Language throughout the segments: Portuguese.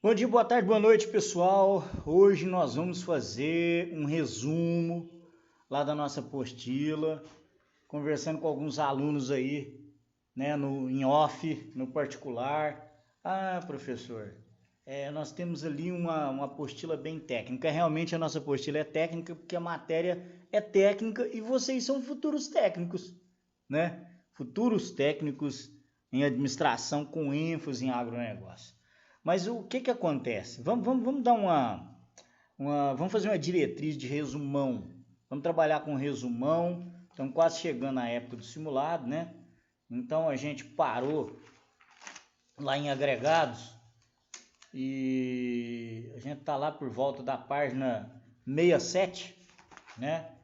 Bom dia, boa tarde, boa noite, pessoal. Hoje nós vamos fazer um resumo lá da nossa apostila, conversando com alguns alunos aí, né, em off, no particular. Ah, professor, nós temos ali uma apostila bem técnica. Realmente a nossa apostila é técnica porque a matéria é técnica e vocês são futuros técnicos, né? Futuros técnicos em administração com ênfase em agronegócio. Mas o que acontece? Vamos dar vamos fazer uma diretriz de resumão. Vamos trabalhar com resumão. Estamos quase chegando à época do simulado, né? Então a gente parou lá em agregados e a gente está lá por volta da página 67, né?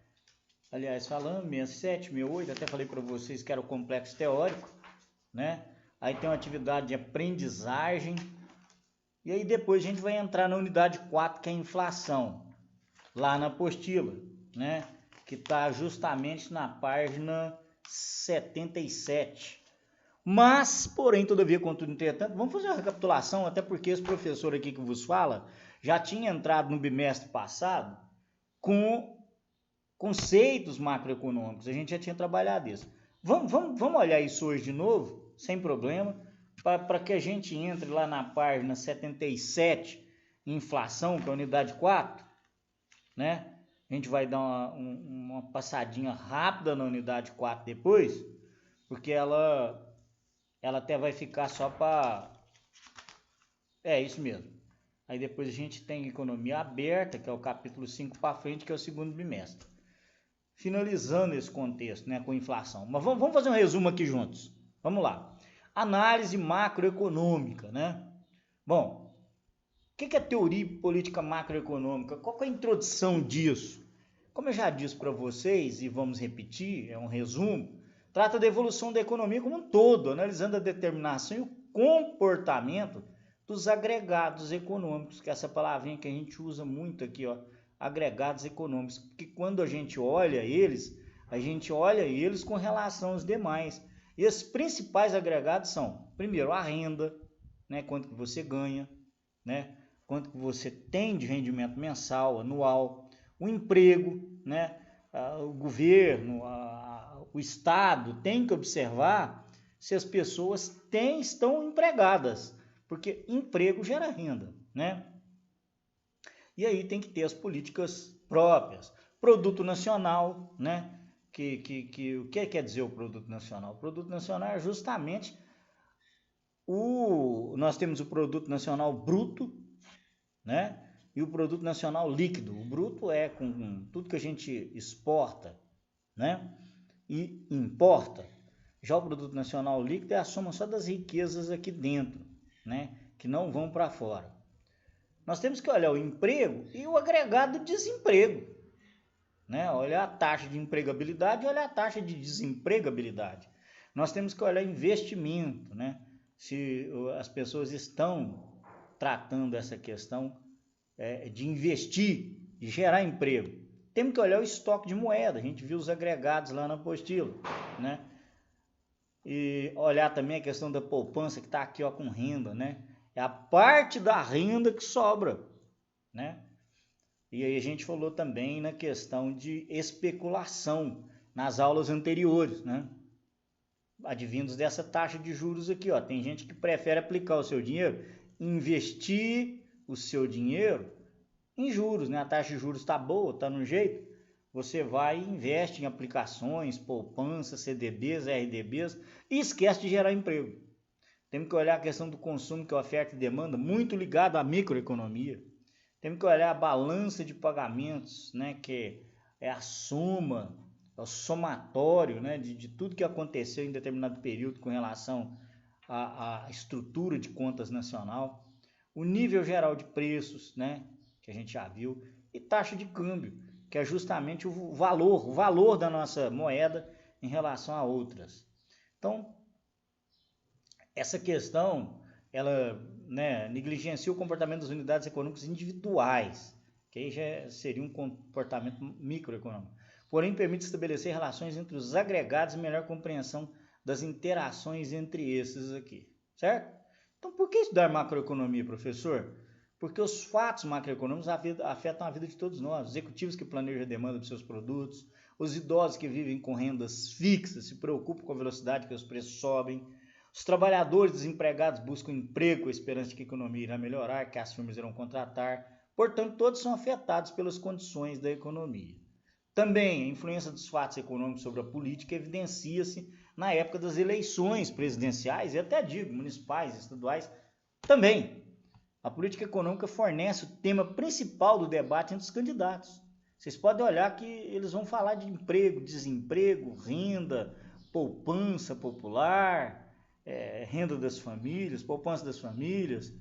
Aliás, falando 67, 68, até falei para vocês que era o complexo teórico, né? Aí tem uma atividade de aprendizagem. E aí depois a gente vai entrar na unidade 4, que é a inflação, lá na apostila, né? Que está justamente na página 77. Mas, porém, todavia, contudo, entretanto, vamos fazer uma recapitulação, até porque esse professor aqui que vos fala já tinha entrado no bimestre passado com conceitos macroeconômicos, a gente já tinha trabalhado isso. Vamos olhar isso hoje de novo, sem problema, para que a gente entre lá na página 77, inflação, que é a unidade 4, né? A gente vai dar uma passadinha rápida na unidade 4 depois, porque ela até vai ficar só para... É isso mesmo. Aí depois a gente tem economia aberta, que é o capítulo 5 para frente, que é o segundo bimestre. Finalizando esse contexto, né, com inflação. Mas vamos fazer um resumo aqui juntos. Vamos lá. Análise macroeconômica, né? Bom, o que é teoria política macroeconômica? Qual é a introdução disso? Como eu já disse para vocês, e vamos repetir, é um resumo, trata da evolução da economia como um todo, analisando a determinação e o comportamento dos agregados econômicos, que é essa palavrinha que a gente usa muito aqui, ó, agregados econômicos, porque quando a gente olha eles com relação aos demais. E os principais agregados são, primeiro, a renda, né, quanto que você ganha, né, quanto que você tem de rendimento mensal, anual, o emprego, né, o governo, o Estado tem que observar se as pessoas estão empregadas, porque emprego gera renda, né? E aí tem que ter as políticas próprias. Produto nacional, né? O que quer dizer o produto nacional? O produto nacional é justamente nós temos o produto nacional bruto, né? E o produto nacional líquido. O bruto é com tudo que a gente exporta, né? E importa. Já o produto nacional líquido é a soma só das riquezas aqui dentro, né? Que não vão para fora. Nós temos que olhar o emprego e o agregado desemprego, né? Olhar a taxa de empregabilidade e olhar a taxa de desempregabilidade. Nós temos que olhar investimento, né? Se as pessoas estão tratando essa questão de investir, de gerar emprego. Temos que olhar o estoque de moeda, a gente viu os agregados lá na apostila, né? E olhar também a questão da poupança que está aqui, ó, com renda, né? É a parte da renda que sobra, né? E aí a gente falou também na questão de especulação nas aulas anteriores, né? Advindos dessa taxa de juros aqui, ó. Tem gente que prefere aplicar o seu dinheiro, investir o seu dinheiro em juros, né? A taxa de juros está boa, está no jeito. Você vai e investe em aplicações, poupança, CDBs, RDBs e esquece de gerar emprego. Temos que olhar a questão do consumo, que é oferta e demanda, muito ligado à microeconomia. Temos que olhar a balança de pagamentos, né, que é a soma, é o somatório, né, de tudo que aconteceu em determinado período com relação à estrutura de contas nacional. O nível geral de preços, né, que a gente já viu, e taxa de câmbio, que é justamente o valor da nossa moeda em relação a outras. Então, essa questão, ela, né, negligencia o comportamento das unidades econômicas individuais, que aí já seria um comportamento microeconômico. Porém, permite estabelecer relações entre os agregados e melhor compreensão das interações entre esses aqui, certo? Então, por que estudar macroeconomia, professor? Porque os fatos macroeconômicos afetam a vida de todos nós. Os executivos que planejam a demanda dos seus produtos, os idosos que vivem com rendas fixas se preocupam com a velocidade que os preços sobem, os trabalhadores desempregados buscam emprego com a esperança de que a economia irá melhorar, que as firmas irão contratar. Portanto, todos são afetados pelas condições da economia. Também a influência dos fatos econômicos sobre a política evidencia-se na época das eleições presidenciais e até digo, municipais, estaduais, também. A política econômica fornece o tema principal do debate entre os candidatos. Vocês podem olhar que eles vão falar de emprego, desemprego, renda, poupança popular, renda das famílias, poupança das famílias,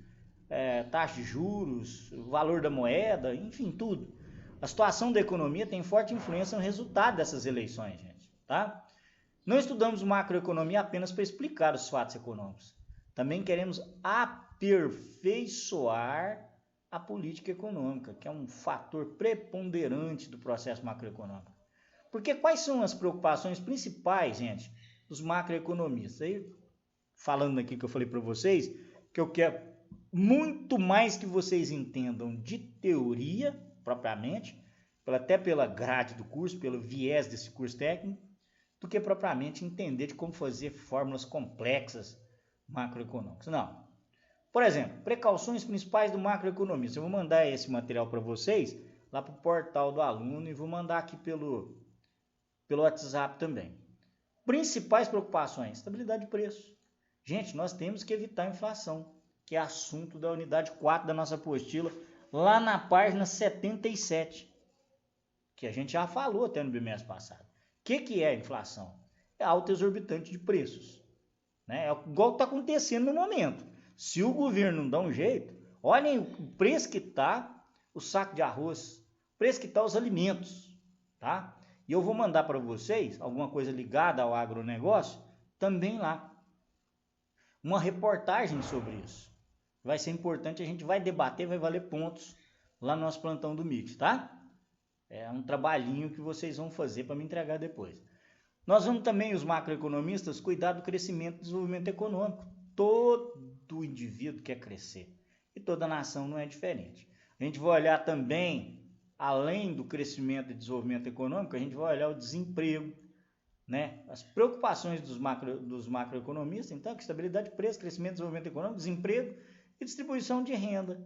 taxa de juros, o valor da moeda, enfim, tudo. A situação da economia tem forte influência no resultado dessas eleições, gente, tá? Não estudamos macroeconomia apenas para explicar os fatos econômicos. Também queremos aperfeiçoar a política econômica, que é um fator preponderante do processo macroeconômico. Porque quais são as preocupações principais, gente, dos macroeconomistas? Aí, falando aqui que eu falei para vocês, que eu quero muito mais que vocês entendam de teoria, propriamente, até pela grade do curso, pelo viés desse curso técnico, do que propriamente entender de como fazer fórmulas complexas macroeconômicas. Não. Por exemplo, precauções principais do macroeconomista. Eu vou mandar esse material para vocês lá para o portal do aluno e vou mandar aqui pelo WhatsApp também. Principais preocupações: estabilidade de preço. Gente, nós temos que evitar a inflação, que é assunto da unidade 4 da nossa apostila, lá na página 77, que a gente já falou até no bimestre passado. O que é a inflação? É alta exorbitante de preços. Né? É igual está acontecendo no momento. Se o governo não dá um jeito, olhem o preço que está o saco de arroz, o preço que está os alimentos. Tá? E eu vou mandar para vocês alguma coisa ligada ao agronegócio também lá. Uma reportagem sobre isso. Vai ser importante, a gente vai debater, vai valer pontos lá no nosso plantão do Mix, tá? É um trabalhinho que vocês vão fazer para me entregar depois. Nós vamos também, os macroeconomistas, cuidar do crescimento e desenvolvimento econômico. Todo indivíduo quer crescer e toda nação não é diferente. A gente vai olhar também, além do crescimento e desenvolvimento econômico, a gente vai olhar o desemprego, né? As preocupações dos macroeconomistas, então, que estabilidade de preço, crescimento e desenvolvimento econômico, desemprego e distribuição de renda,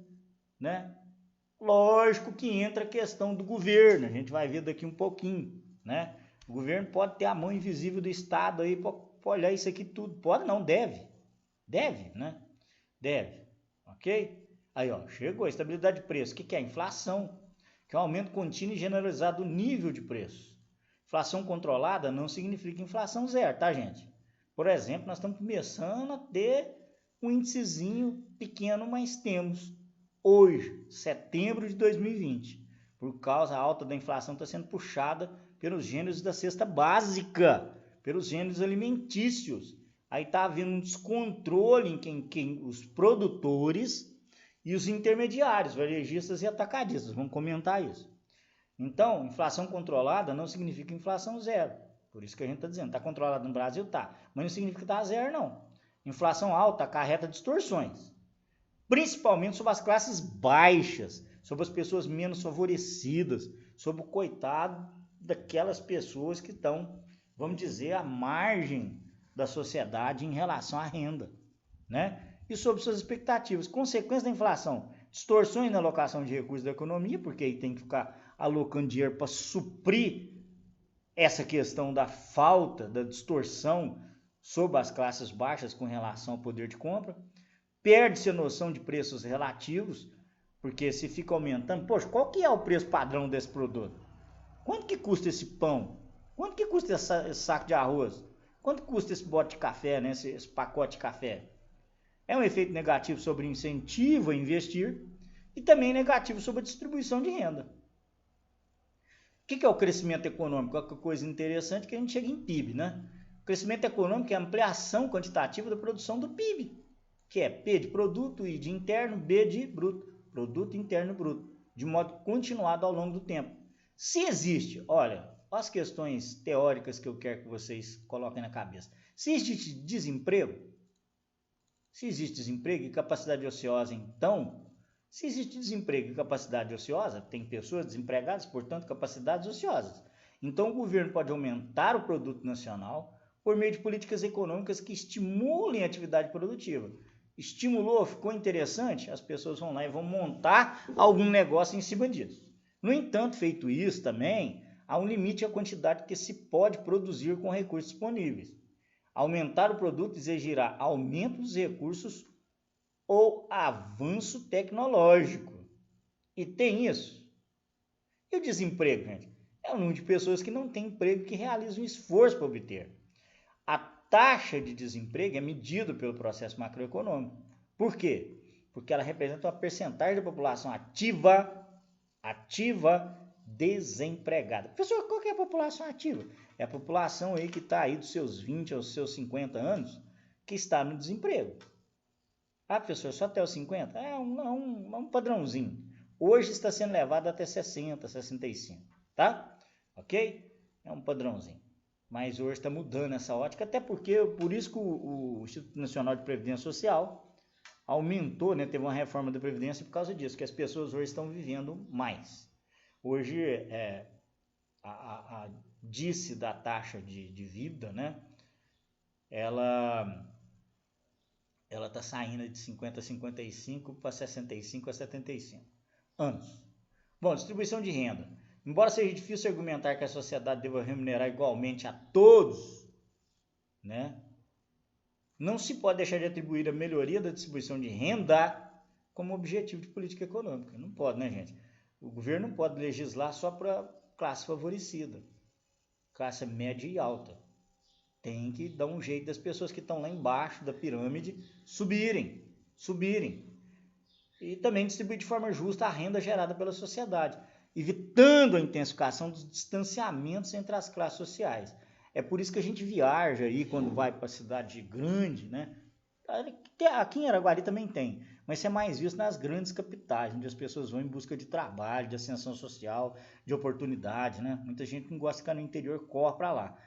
né? Lógico que entra a questão do governo, a gente vai ver daqui um pouquinho, né? O governo pode ter a mão invisível do Estado aí para olhar isso aqui tudo. Pode não, deve. Deve, né? Deve, ok? Aí, ó, chegou a estabilidade de preço. O que é? Inflação, que é um aumento contínuo e generalizado do nível de preço. Inflação controlada não significa inflação zero, tá, gente? Por exemplo, nós estamos começando a ter um índicezinho pequeno, mas temos hoje, setembro de 2020, por causa da alta da inflação está sendo puxada pelos gêneros da cesta básica, pelos gêneros alimentícios. Aí está havendo um descontrole em quem os produtores e os intermediários, varejistas e atacadistas. Vamos comentar isso. Então, inflação controlada não significa inflação zero. Por isso que a gente está dizendo, está controlado no Brasil, tá. Mas não significa que está zero, não. Inflação alta acarreta distorções, principalmente sobre as classes baixas, sobre as pessoas menos favorecidas, sobre o coitado daquelas pessoas que estão, vamos dizer, à margem da sociedade em relação à renda, né? E sobre suas expectativas. Consequência da inflação: distorções na alocação de recursos da economia, porque aí tem que ficar alocando dinheiro para suprir essa questão da falta, da distorção sobre as classes baixas com relação ao poder de compra. Perde-se a noção de preços relativos, porque se fica aumentando, poxa, qual que é o preço padrão desse produto? Quanto que custa esse pão? Quanto que custa esse saco de arroz? Quanto custa esse bote de café, né? esse pacote de café? É um efeito negativo sobre o incentivo a investir e também negativo sobre a distribuição de renda. O que é o crescimento econômico? É uma coisa interessante que a gente chega em PIB, né? O crescimento econômico é a ampliação quantitativa da produção do PIB, que é P de produto, I de interno, B de bruto, produto interno bruto, de modo continuado ao longo do tempo. Se existe, olha as questões teóricas que eu quero que vocês coloquem na cabeça. Se existe desemprego, Se existe desemprego e capacidade ociosa, então, se existe desemprego e capacidade ociosa, tem pessoas desempregadas, portanto, capacidades ociosas. Então, o governo pode aumentar o produto nacional por meio de políticas econômicas que estimulem a atividade produtiva. Estimulou, ficou interessante, as pessoas vão lá e vão montar algum negócio em cima disso. No entanto, feito isso também, há um limite à quantidade que se pode produzir com recursos disponíveis. Aumentar o produto exigirá aumento dos recursos ou avanço tecnológico. E tem isso. E o desemprego, gente? É o número de pessoas que não têm emprego que realizam esforço para obter. A taxa de desemprego é medida pelo processo macroeconômico. Por quê? Porque ela representa uma percentagem da população ativa desempregada. Professor, qual que é a população ativa? É a população aí que está aí dos seus 20 aos seus 50 anos que está no desemprego. Ah, professor, só até os 50? É um padrãozinho. Hoje está sendo levado até 60, 65, tá? Ok? É um padrãozinho. Mas hoje está mudando essa ótica, até porque, por isso que o Instituto Nacional de Previdência Social aumentou, né? Teve uma reforma da Previdência por causa disso, que as pessoas hoje estão vivendo mais. Hoje, a disse da taxa de vida, né? Ela está saindo de 50 a 55 para 65 a 75 anos. Bom, distribuição de renda. Embora seja difícil argumentar que a sociedade deva remunerar igualmente a todos, né? Não se pode deixar de atribuir a melhoria da distribuição de renda como objetivo de política econômica. Não pode, né, gente? O governo não pode legislar só para classe favorecida, classe média e alta. Tem que dar um jeito das pessoas que estão lá embaixo da pirâmide subirem. E também distribuir de forma justa a renda gerada pela sociedade, evitando a intensificação dos distanciamentos entre as classes sociais. É por isso que a gente viaja aí quando vai para a cidade grande, né? Aqui em Araguari também tem, mas isso é mais visto nas grandes capitais, onde as pessoas vão em busca de trabalho, de ascensão social, de oportunidade, né? Muita gente não gosta de ficar no interior, corre para lá.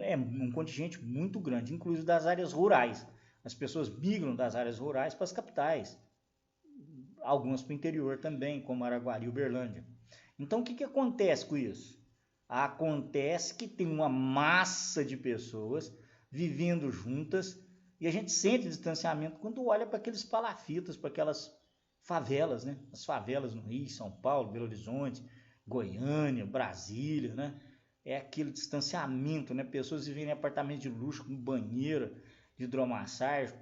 É um contingente muito grande, inclusive das áreas rurais. As pessoas migram das áreas rurais para as capitais, algumas para o interior também, como Araguari e Uberlândia. Então, o que acontece com isso? Acontece que tem uma massa de pessoas vivendo juntas e a gente sente distanciamento quando olha para aqueles palafitas, para aquelas favelas, né? As favelas no Rio, São Paulo, Belo Horizonte, Goiânia, Brasília, né? É aquele distanciamento, né? Pessoas vivendo em apartamentos de luxo, com banheiro de hidromassagem,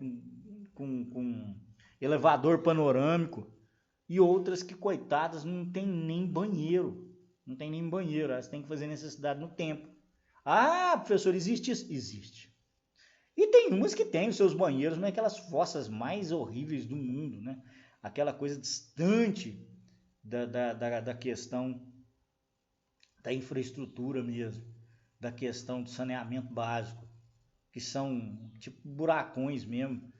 com elevador panorâmico, e outras que, coitadas, não tem nem banheiro. Não tem nem banheiro, elas têm que fazer necessidade no tempo. Ah, professor, existe isso? Existe. E tem umas que tem os seus banheiros naquelas fossas mais horríveis do mundo, né? Aquela coisa distante da questão da infraestrutura mesmo, da questão do saneamento básico, que são tipo buracões mesmo,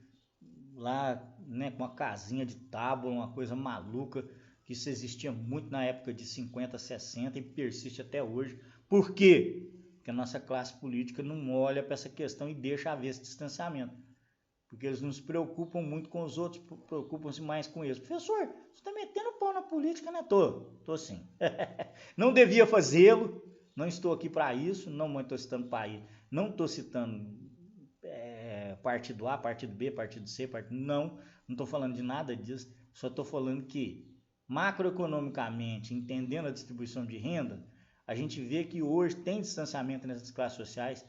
lá, né, com uma casinha de tábua, uma coisa maluca, que isso existia muito na época de 50, 60 e persiste até hoje. Por quê? Porque a nossa classe política não olha para essa questão e deixa haver esse distanciamento. Porque eles não se preocupam muito com os outros, preocupam-se mais com eles. Professor, você está metendo pau na política, né? Tô sim. Não devia fazê-lo, não estou aqui para isso, não estou citando país, não estou citando partido A, partido B, partido C, não estou falando de nada disso, só estou falando que macroeconomicamente, entendendo a distribuição de renda, a gente vê que hoje tem distanciamento nessas classes sociais,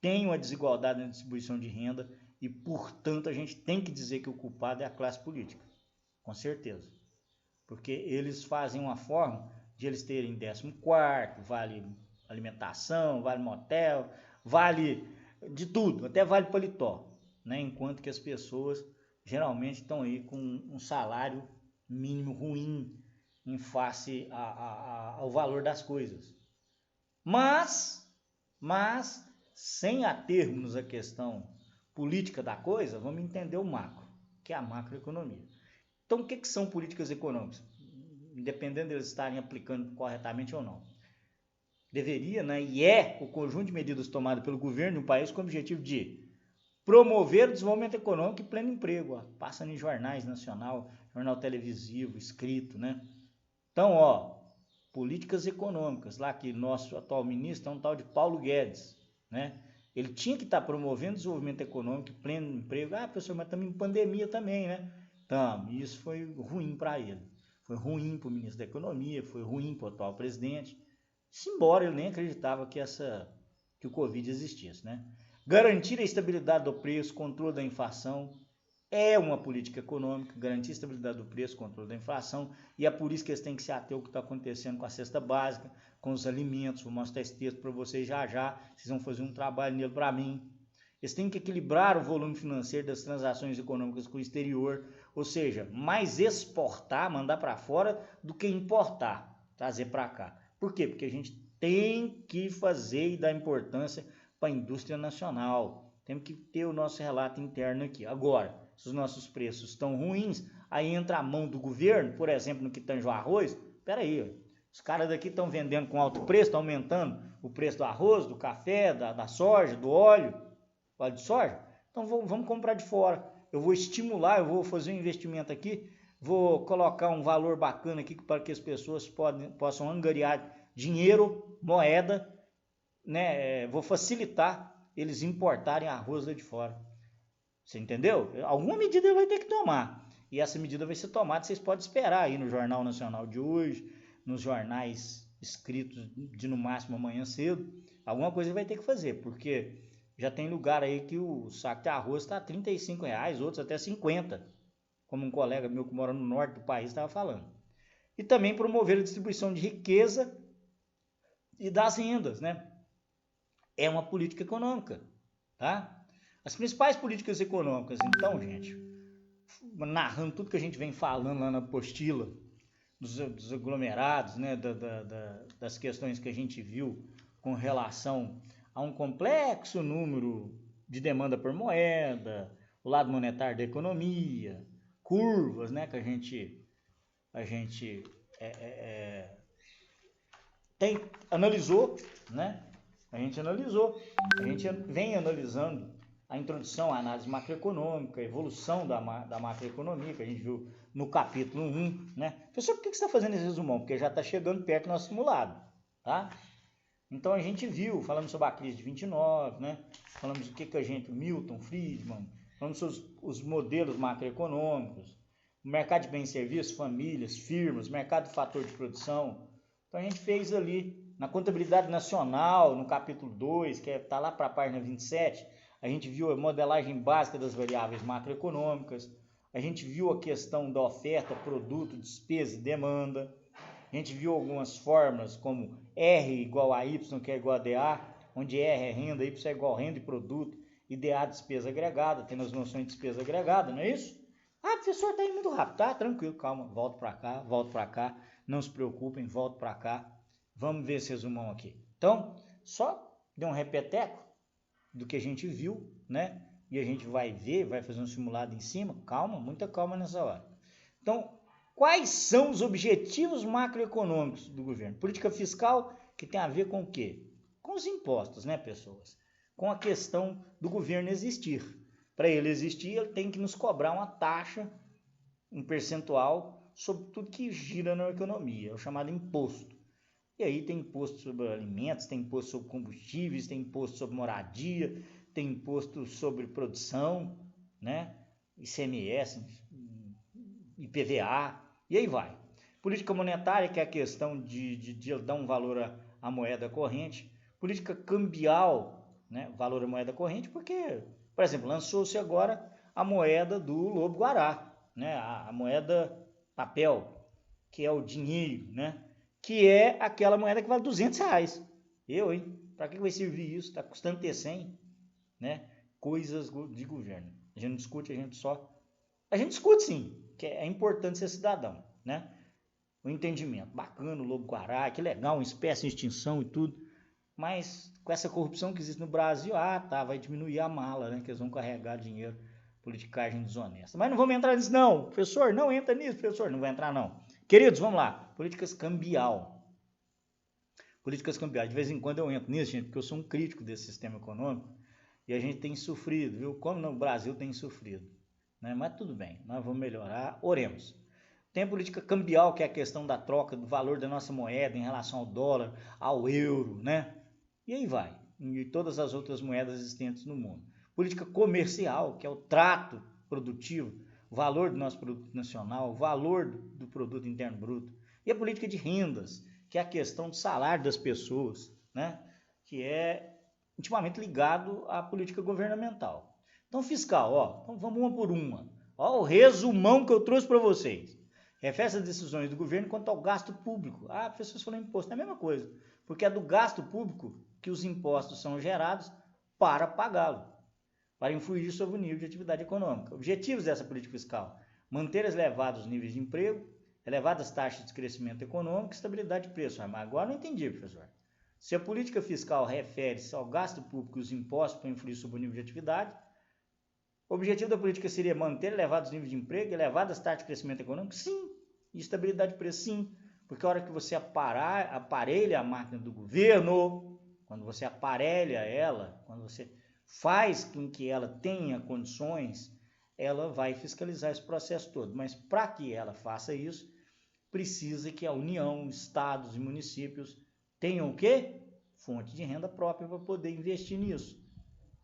tem uma desigualdade na distribuição de renda e, portanto, a gente tem que dizer que o culpado é a classe política, com certeza, porque eles fazem uma forma de eles terem 14º, vale alimentação, vale motel, vale de tudo, até vale paletó, né? Enquanto que as pessoas geralmente estão aí com um salário mínimo ruim em face ao valor das coisas. Mas sem atermos a questão política da coisa, vamos entender o macro, que é a macroeconomia. Então, o que são políticas econômicas? Independente de eles estarem aplicando corretamente ou não. Deveria, né, e é o conjunto de medidas tomadas pelo governo de um país com o objetivo de promover o desenvolvimento econômico e pleno emprego, ó, passa em jornais nacional, jornal televisivo, escrito, né? Então, ó, políticas econômicas, lá que nosso atual ministro é um tal de Paulo Guedes, né? Ele tinha que estar promovendo o desenvolvimento econômico e pleno emprego. Ah, professor, mas estamos em pandemia também, né? Então, isso foi ruim para ele. Foi ruim para o ministro da Economia, foi ruim para o atual presidente. Embora ele nem acreditava que o Covid existisse, né? Garantir a estabilidade do preço, controle da inflação, é uma política econômica, garantir a estabilidade do preço, controle da inflação, e é por isso que eles têm que se ater ao que está acontecendo com a cesta básica, com os alimentos. Vou mostrar esse texto para vocês já, vocês vão fazer um trabalho nele para mim. Eles têm que equilibrar o volume financeiro das transações econômicas com o exterior, ou seja, mais exportar, mandar para fora, do que importar, trazer para cá. Por quê? Porque a gente tem que fazer e dar importância para a indústria nacional. Temos que ter o nosso relato interno aqui. Agora, se os nossos preços estão ruins, aí entra a mão do governo, por exemplo, no que tange o arroz. Espera aí, os caras daqui estão vendendo com alto preço, estão aumentando o preço do arroz, do café, da soja, do óleo de soja. Então vamos comprar de fora. Eu vou estimular, eu vou fazer um investimento aqui, vou colocar um valor bacana aqui para que as pessoas possam angariar dinheiro, moeda, né? Vou facilitar eles importarem arroz lá de fora. Você entendeu? Alguma medida ele vai ter que tomar. E essa medida vai ser tomada, vocês podem esperar aí no Jornal Nacional de hoje, nos jornais escritos de no máximo amanhã cedo. Alguma coisa ele vai ter que fazer, porque já tem lugar aí que o saco de arroz está a R$35, outros até 50, como um colega meu que mora no norte do país estava falando. E também promover a distribuição de riqueza e das rendas, né? É uma política econômica, tá? As principais políticas econômicas, então, gente, narrando tudo que a gente vem falando lá na apostila, dos aglomerados, né, das questões que a gente viu com relação a um complexo número de demanda por moeda, o lado monetário da economia, curvas, né, que a gente analisou, né? A gente vem analisando a introdução à análise macroeconômica, a evolução da macroeconomia, que a gente viu no capítulo 1, né? Professor, por que você está fazendo esse resumão? Porque já está chegando perto do nosso simulado, tá? Então a gente viu, falamos sobre a crise de 29, né? Falamos o que a gente, Milton, Friedman, falamos sobre os modelos macroeconômicos, o mercado de bens e serviços, famílias, firmas, mercado de fator de produção. Então a gente fez ali na contabilidade nacional, no capítulo 2, que está lá para a página 27, a gente viu a modelagem básica das variáveis macroeconômicas, a gente viu a questão da oferta, produto, despesa e demanda, a gente viu algumas fórmulas como R igual a Y, que é igual a DA, onde R é renda, Y é igual a renda e produto, e DA despesa agregada, tem as noções de despesa agregada, não é isso? Ah, professor, está indo muito rápido, tá? Tranquilo, calma, volto para cá, não se preocupem, volto para cá, vamos ver esse resumão aqui. Então, só dê um repeteco do que a gente viu, né? E a gente vai ver, vai fazer um simulado em cima, calma, muita calma nessa hora. Então, quais são os objetivos macroeconômicos do governo? Política fiscal, que tem a ver com o quê? Com os impostos, né, pessoas? Com a questão do governo existir. Para ele existir, ele tem que nos cobrar uma taxa, um percentual, sobre tudo que gira na economia, é o chamado imposto. E aí tem imposto sobre alimentos, tem imposto sobre combustíveis, tem imposto sobre moradia, tem imposto sobre produção, né? ICMS, IPVA, e aí vai. Política monetária, que é a questão de dar um valor à moeda corrente. Política cambial, né? Valor à moeda corrente, porque, por exemplo, lançou-se agora a moeda do Lobo-Guará, né? A moeda papel, que é o dinheiro, né? Que é aquela moeda que vale R$200. Para que vai servir isso? Está custando ter 100, né? Coisas de governo. A gente não discute, a gente discute sim, que é importante ser cidadão, né? O entendimento, bacana, o Lobo-Guará, que legal, uma espécie em extinção e tudo, mas com essa corrupção que existe no Brasil, vai diminuir a mala, né? Que eles vão carregar dinheiro, politicagem desonesta. Mas não vamos entrar nisso não, professor, não entra nisso, professor, não vai entrar não. Queridos, vamos lá, políticas cambial. Políticas cambiais, de vez em quando eu entro nisso, gente, porque eu sou um crítico desse sistema econômico, E a gente tem sofrido, viu? Como no Brasil tem sofrido, né? Mas tudo bem, nós vamos melhorar, oremos. Tem a política cambial, que é a questão da troca do valor da nossa moeda em relação ao dólar, ao euro, né? E aí vai, e todas as outras moedas existentes no mundo. Política comercial, que é o trato produtivo, o valor do nosso produto nacional, o valor do produto interno bruto. E a política de rendas, que é a questão do salário das pessoas, né? Que é intimamente ligado à política governamental. Então, fiscal, ó, então vamos uma por uma. Ó, o resumão que eu trouxe para vocês. Refere às decisões do governo quanto ao gasto público. Ah, as pessoas falam imposto, é a mesma coisa, porque é do gasto público que os impostos são gerados para pagá-lo, para influir sobre o nível de atividade econômica. Objetivos dessa política fiscal: manter elevados níveis de emprego, elevadas taxas de crescimento econômico e estabilidade de preço. Mas agora não entendi, professor. Se a política fiscal refere-se ao gasto público e os impostos para influir sobre o nível de atividade, o objetivo da política seria manter elevados níveis de emprego, elevadas taxas de crescimento econômico? Sim. E estabilidade de preço? Sim. Porque a hora que você aparelha a máquina do governo, quando você aparelha ela, quando você faz com que ela tenha condições, ela vai fiscalizar esse processo todo. Mas para que ela faça isso, precisa que a União, estados e municípios tenham o quê? Fonte de renda própria para poder investir nisso.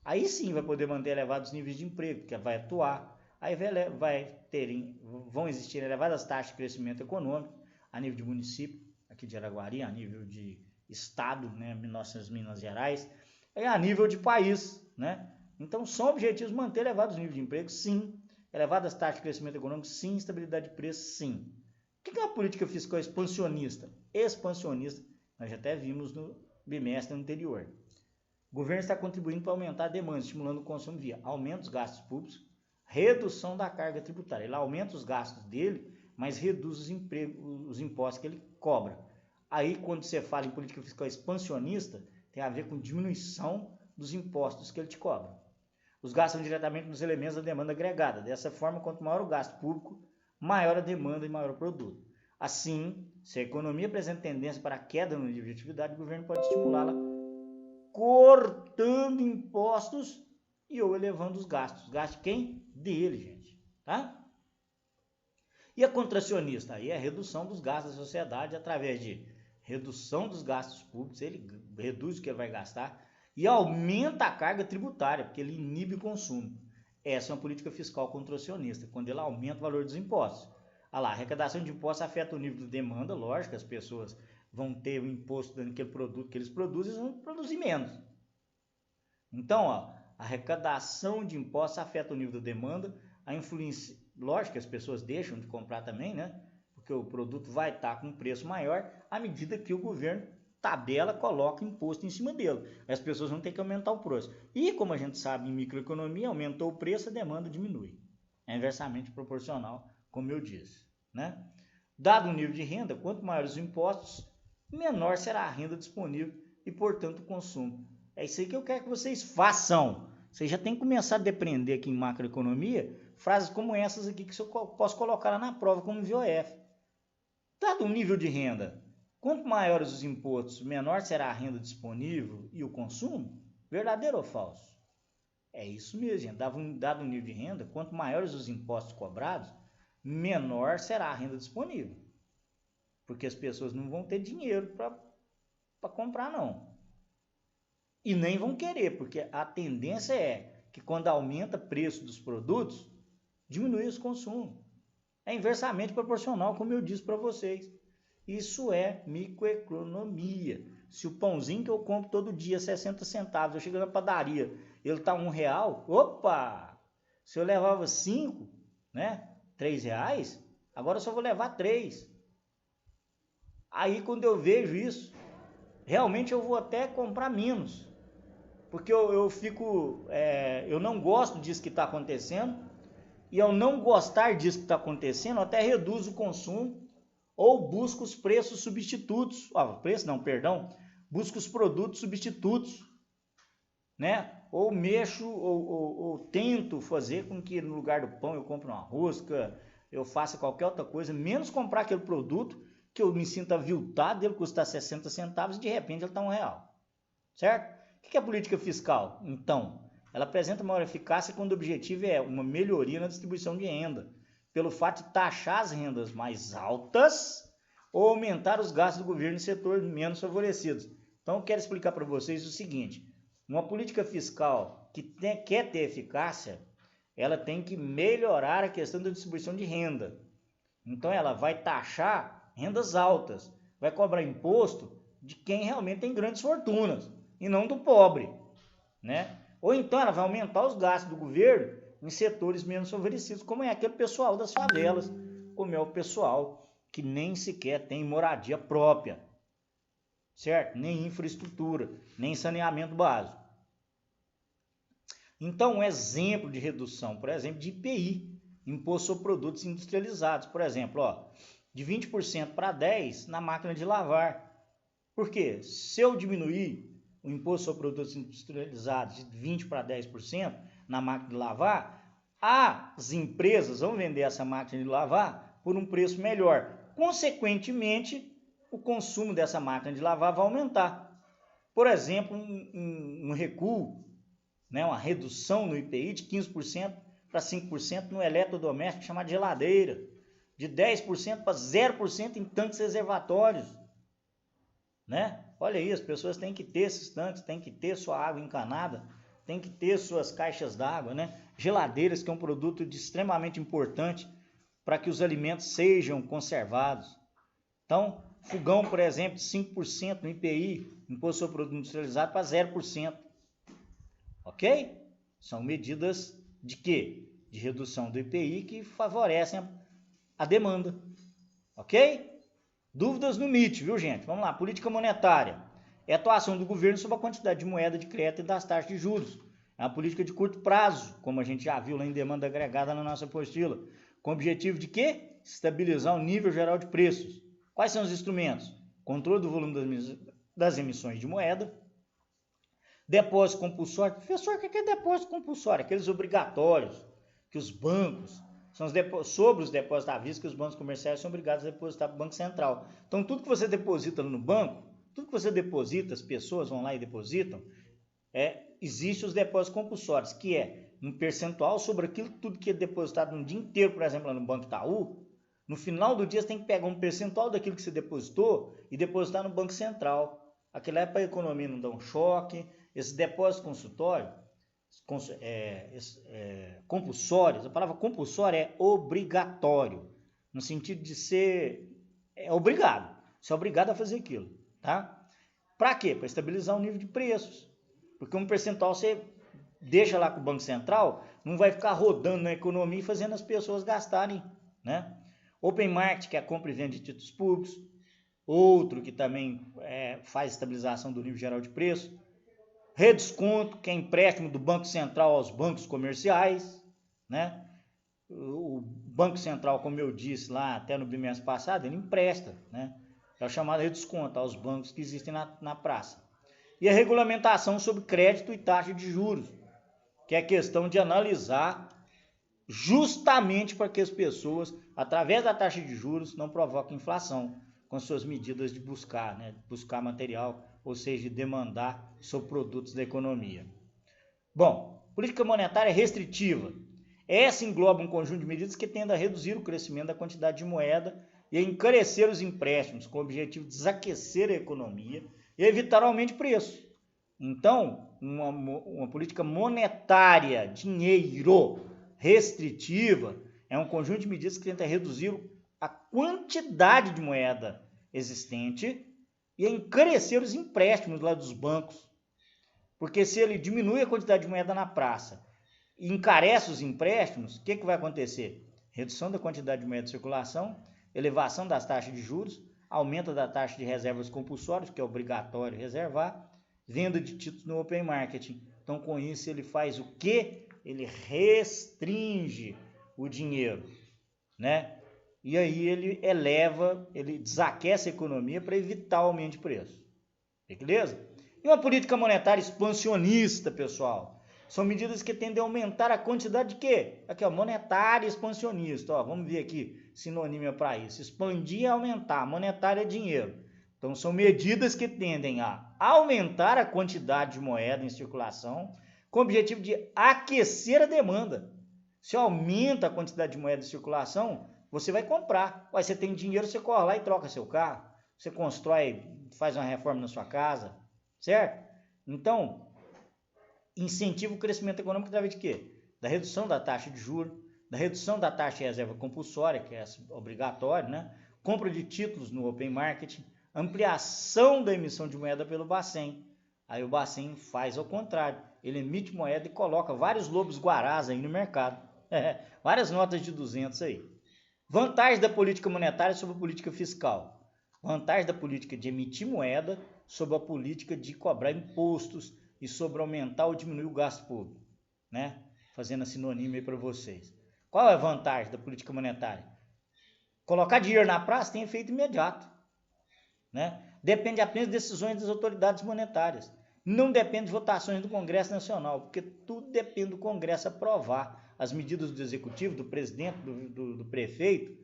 Aí sim vai poder manter elevados níveis de emprego, porque vai atuar. Aí vão existir elevadas taxas de crescimento econômico a nível de município, aqui de Araguari, a nível de estado, né, nossas Minas Gerais, e a nível de país, né? Então são objetivos manter elevados níveis de emprego, sim. Elevadas taxas de crescimento econômico, sim. Estabilidade de preço, sim. O que é uma política fiscal expansionista? Expansionista, nós já até vimos no bimestre anterior. O governo está contribuindo para aumentar a demanda, estimulando o consumo via aumento dos gastos públicos, redução da carga tributária. Ele aumenta os gastos dele, mas reduz os impostos que ele cobra. Aí, quando você fala em política fiscal expansionista, tem a ver com diminuição dos impostos que ele te cobra. Os gastos são diretamente nos elementos da demanda agregada. Dessa forma, quanto maior o gasto público, maior a demanda e maior o produto. Assim, se a economia apresenta tendência para a queda no nível de atividade, o governo pode estimulá-la cortando impostos e ou elevando os gastos. Gasto quem? Dele, gente. Tá? E a contracionista? Aí é a redução dos gastos da sociedade através de redução dos gastos públicos, ele reduz o que ele vai gastar e aumenta a carga tributária, porque ele inibe o consumo. Essa é uma política fiscal contracionista, quando ele aumenta o valor dos impostos. Olha lá, a arrecadação de impostos afeta o nível de demanda, lógico, as pessoas vão ter o imposto naquele produto que eles produzem, eles vão produzir menos. Então, ó, a arrecadação de impostos afeta o nível da demanda, a influência, lógico que as pessoas deixam de comprar também, né? Porque o produto vai estar com um preço maior à medida que o governo tabela, coloca imposto em cima dele. As pessoas vão ter que aumentar o preço. E como a gente sabe em microeconomia, aumentou o preço, a demanda diminui. É inversamente proporcional, como eu disse, né? Dado o nível de renda, quanto maiores os impostos, menor será a renda disponível e, portanto, o consumo. É isso aí que eu quero que vocês façam. Vocês já têm que começar a depreender aqui em macroeconomia frases como essas aqui que eu posso colocar lá na prova como VOF. Dado o nível de renda, quanto maiores os impostos, menor será a renda disponível e o consumo? Verdadeiro ou falso? É isso mesmo, gente. Dado o nível de renda, quanto maiores os impostos cobrados, menor será a renda disponível. Porque as pessoas não vão ter dinheiro para comprar, não. E nem vão querer, porque a tendência é que quando aumenta o preço dos produtos, diminui o consumo. É inversamente proporcional, como eu disse para vocês. Isso é microeconomia. Se o pãozinho que eu compro todo dia 60 centavos, eu chego na padaria, ele está R$1, opa! Se eu levava 5, né, R$3, agora eu só vou levar 3. Aí quando eu vejo isso, realmente eu vou até comprar menos. Porque eu não gosto disso que está acontecendo, e ao não gostar disso que está acontecendo, eu até reduzo o consumo, ou busco os preços substitutos, busco os produtos substitutos, né? Ou mexo, ou tento fazer com que no lugar do pão eu compre uma rosca, eu faça qualquer outra coisa, menos comprar aquele produto que eu me sinto aviltado, ele custa 60 centavos e de repente ele está R$1, certo? O que é política fiscal? Então, ela apresenta maior eficácia quando o objetivo é uma melhoria na distribuição de renda, pelo fato de taxar as rendas mais altas ou aumentar os gastos do governo em setores menos favorecidos. Então, eu quero explicar para vocês o seguinte: uma política fiscal que quer ter eficácia, ela tem que melhorar a questão da distribuição de renda. Então, ela vai taxar rendas altas, vai cobrar imposto de quem realmente tem grandes fortunas e não do pobre, né? Ou então ela vai aumentar os gastos do governo em setores menos favorecidos, como é aquele pessoal das favelas, como é o pessoal que nem sequer tem moradia própria, certo? Nem infraestrutura, nem saneamento básico. Então, um exemplo de redução, por exemplo, de IPI, Imposto sobre Produtos Industrializados, por exemplo, de 20% para 10% na máquina de lavar. Por quê? Se eu diminuir o Imposto sobre Produtos Industrializados de 20% para 10% na máquina de lavar, as empresas vão vender essa máquina de lavar por um preço melhor. Consequentemente, o consumo dessa máquina de lavar vai aumentar. Por exemplo, um recuo, né, uma redução no IPI de 15% para 5% no eletrodoméstico chamado geladeira, de 10% para 0% em tanques reservatórios, né? Olha aí, as pessoas têm que ter esses tanques, têm que ter sua água encanada, têm que ter suas caixas d'água, né? Geladeiras, que é um produto extremamente importante para que os alimentos sejam conservados. Então, fogão, por exemplo, 5% no IPI, Imposto sobre Produto Industrializado, para 0%. Ok? São medidas de quê? De redução do IPI que favorecem a demanda. Ok? Dúvidas no MIT, viu, gente? Vamos lá. Política monetária. É a atuação do governo sobre a quantidade de moeda de crédito e das taxas de juros. É uma política de curto prazo, como a gente já viu lá em demanda agregada na nossa apostila. Com o objetivo de quê? Estabilizar o nível geral de preços. Quais são os instrumentos? Controle do volume das emissões de moeda. Depósito compulsório. Professor, o que é depósito compulsório? Aqueles obrigatórios que os bancos, são sobre os depósitos à vista que os bancos comerciais são obrigados a depositar para o Banco Central. Então, tudo que você deposita no banco, tudo que você deposita, as pessoas vão lá e depositam, existe os depósitos compulsórios, que é um percentual sobre aquilo tudo que é depositado no dia inteiro, por exemplo, lá no Banco Itaú. No final do dia, você tem que pegar um percentual daquilo que você depositou e depositar no Banco Central. Aquilo é para a economia não dar um choque. Esse depósito compulsórios, a palavra compulsório é obrigatório, no sentido de ser obrigado. Você é obrigado a fazer aquilo, tá? Para quê? Para estabilizar o nível de preços. Porque um percentual você deixa lá com o Banco Central, não vai ficar rodando na economia e fazendo as pessoas gastarem, né? Open Market, que é a compra e venda de títulos públicos. Outro que também faz estabilização do nível geral de preço. Redesconto, que é empréstimo do Banco Central aos bancos comerciais, né? O Banco Central, como eu disse lá até no bimestre passado, ele empresta, né? É o chamado redesconto aos bancos que existem na praça. E a regulamentação sobre crédito e taxa de juros, que é a questão de analisar justamente para que as pessoas, através da taxa de juros, não provoquem inflação, com suas medidas de buscar, né? Buscar material, ou seja, de demandar sobre produtos da economia. Bom, política monetária restritiva. Essa engloba um conjunto de medidas que tendem a reduzir o crescimento da quantidade de moeda e a encarecer os empréstimos, com o objetivo de desaquecer a economia e evitar o aumento de preço. Então, uma política monetária, dinheiro, restritiva, é um conjunto de medidas que tenta reduzir a quantidade de moeda existente e encarecer os empréstimos lá dos bancos. Porque se ele diminui a quantidade de moeda na praça e encarece os empréstimos, o que vai acontecer? Redução da quantidade de moeda de circulação, elevação das taxas de juros, aumento da taxa de reservas compulsórias, que é obrigatório reservar, venda de títulos no open market. Então, com isso, ele faz o quê? Ele restringe o dinheiro, né? E aí ele ele desaquece a economia para evitar o aumento de preço. Beleza? E uma política monetária expansionista, pessoal. São medidas que tendem a aumentar a quantidade de quê? Aqui, monetária expansionista. Vamos ver aqui, sinônimo para isso. Expandir e aumentar. Monetária é dinheiro. Então, são medidas que tendem a aumentar a quantidade de moeda em circulação com o objetivo de aquecer a demanda. Se aumenta a quantidade de moeda em circulação, você vai comprar. Você tem dinheiro, você corre lá e troca seu carro. Você constrói, faz uma reforma na sua casa, certo? Então, incentiva o crescimento econômico através de quê? Da redução da taxa de juros, da redução da taxa de reserva compulsória, que é obrigatória, né? Compra de títulos no open market, ampliação da emissão de moeda pelo Bacen. Aí o Bacen faz ao contrário, ele emite moeda e coloca vários lobos guarás aí no mercado. Várias notas de 200 aí. Vantagem da política monetária sobre a política fiscal. Vantagem da política de emitir moeda sobre a política de cobrar impostos e sobre aumentar ou diminuir o gasto público, né? Fazendo a sinônimo aí para vocês. Qual é a vantagem da política monetária? Colocar dinheiro na praça tem efeito imediato, né? Depende apenas de decisões das autoridades monetárias. Não depende de votações do Congresso Nacional, porque tudo depende do Congresso aprovar as medidas do Executivo, do presidente, do prefeito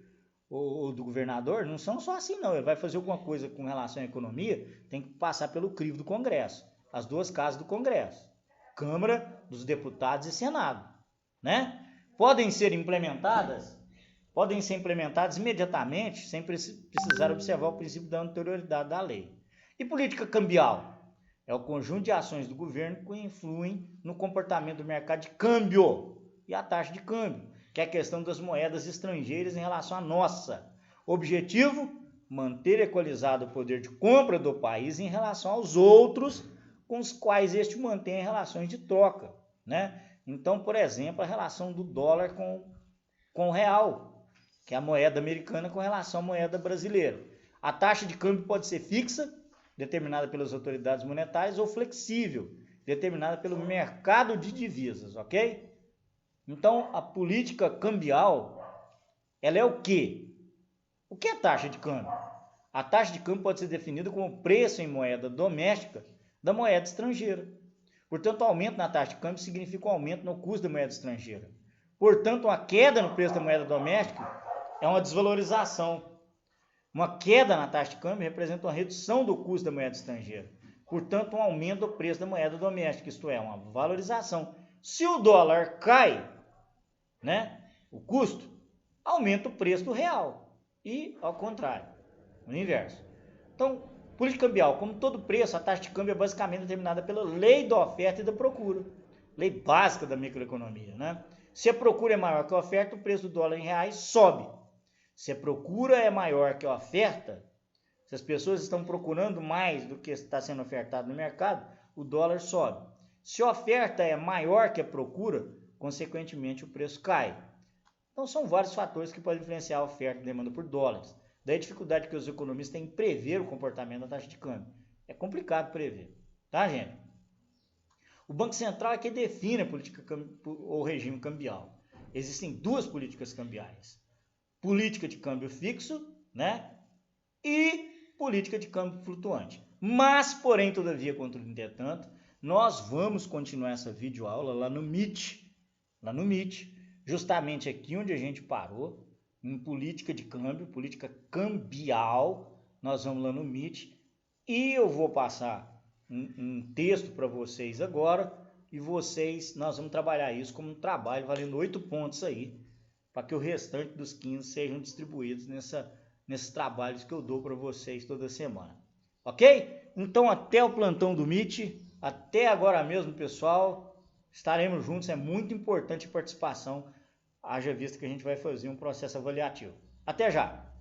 ou do governador. Não são só assim não, ele vai fazer alguma coisa com relação à economia, tem que passar pelo crivo do Congresso, as duas casas do Congresso, Câmara dos Deputados e Senado, né? Podem ser implementadas imediatamente, sem precisar observar o princípio da anterioridade da lei. E política cambial? É o conjunto de ações do governo que influem no comportamento do mercado de câmbio e a taxa de câmbio, que é a questão das moedas estrangeiras em relação à nossa. Objetivo? Manter equalizado o poder de compra do país em relação aos outros com os quais este mantém relações de troca, né? Então, por exemplo, a relação do dólar com o real, que é a moeda americana com relação à moeda brasileira. A taxa de câmbio pode ser fixa, determinada pelas autoridades monetárias, ou flexível, determinada pelo mercado de divisas, ok? Então, a política cambial, ela é o quê? O que é a taxa de câmbio? A taxa de câmbio pode ser definida como preço em moeda doméstica da moeda estrangeira. Portanto, o aumento na taxa de câmbio significa um aumento no custo da moeda estrangeira. Portanto, uma queda no preço da moeda doméstica é uma desvalorização. Uma queda na taxa de câmbio representa uma redução do custo da moeda estrangeira. Portanto, um aumento do preço da moeda doméstica, isto é, uma valorização. Se o dólar cai, né, o custo, aumenta o preço do real. E, ao contrário, o inverso. Então, política cambial, como todo preço, a taxa de câmbio é basicamente determinada pela lei da oferta e da procura. Lei básica da microeconomia, né? Se a procura é maior que a oferta, o preço do dólar em reais sobe. Se a procura é maior que a oferta, se as pessoas estão procurando mais do que está sendo ofertado no mercado, o dólar sobe. Se a oferta é maior que a procura, consequentemente o preço cai. Então são vários fatores que podem influenciar a oferta e demanda por dólares. Daí a dificuldade que os economistas têm em prever o comportamento da taxa de câmbio. É complicado prever, tá, gente? O Banco Central é que define a política ou regime cambial. Existem duas políticas cambiais. Política de câmbio fixo, né? E política de câmbio flutuante. Mas, porém, todavia, contudo, entretanto, nós vamos continuar essa videoaula lá no Meet, justamente aqui onde a gente parou, em política de câmbio, política cambial. Nós vamos lá no Meet e eu vou passar um texto para vocês agora e nós vamos trabalhar isso como um trabalho valendo 8 pontos aí, para que o restante dos 15 sejam distribuídos nesses trabalhos que eu dou para vocês toda semana. Ok? Então até o plantão do Meet, até agora mesmo, pessoal, estaremos juntos, é muito importante a participação, haja vista que a gente vai fazer um processo avaliativo. Até já!